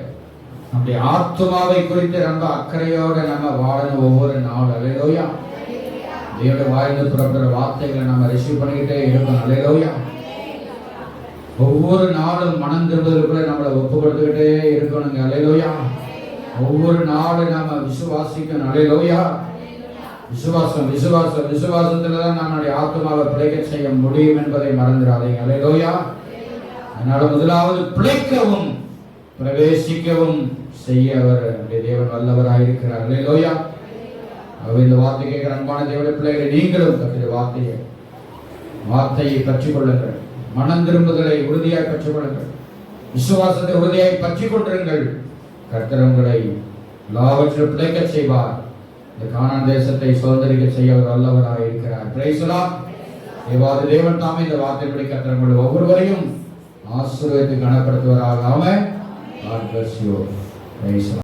Speaker 2: நம்முடைய ஆத்மாவை குறித்து ரொம்ப அக்கறையோட நம்ம வாழணும் ஒவ்வொரு நாளும். அல்லேலூயா. தேவனுடைய வாயிலிருந்து புறப்படுற வார்த்தைகளை நம்ம ரிசீவ் பண்ணிக்கிட்டே இருக்கணும். அல்லேலூயா. ஒவ்வொரு நாளும் மனம் திரும்புவதற்குள்ள நம்மளை ஒப்பு கொடுத்துக்கிட்டே இருக்கணுங்க. அல்லேலூயா. ஒவ்வொரு நாளும் நாம விசுவாசிக்கணும். அல்லேலூயா. விசுவாசம் விசுவாசம் விசுவாசத்துலதான் நம்மளுடைய ஆத்மாவை பிழைக்க செய்ய முடியும் என்பதை மறந்துடாதீங்க. அல்லேலூயா. அதனால முதலாவது பிழைக்கவும் பிரவேசிக்கவும் செய்ய அவர் தேவன் வல்லவராயிருக்கிறார். அல்லேலூயா. இந்த வார்த்தை கேட்கிற அன்பான தேவனுடைய பிள்ளைகளை, நீங்களும் கர்த்தருடைய வார்த்தையை பற்றிக் கொள்ளுங்கள். மனம் திரும்புதலை உறுதியாய் பற்றிக் கொள்ளுங்கள். விசுவாசத்தை உறுதியாய் பற்றிக் கொண்டிருங்கள். கர்த்தர் உங்களை எல்லாவற்றையும் பிழைக்க செய்வார். இந்த கானான் தேசத்தை சுதந்திரிக்க செய்ய அவர் வல்லவராய் இருக்கிறார். Price the Lord.
Speaker 1: தேவாதி தேவன் தாமே இந்த வார்த்தைப்படி கர்த்தர் ஒவ்வொருவரையும் ஆசீர்வதித்து கனப்படுத்துவராக. ஆமென். God bless you. Praise the Lord.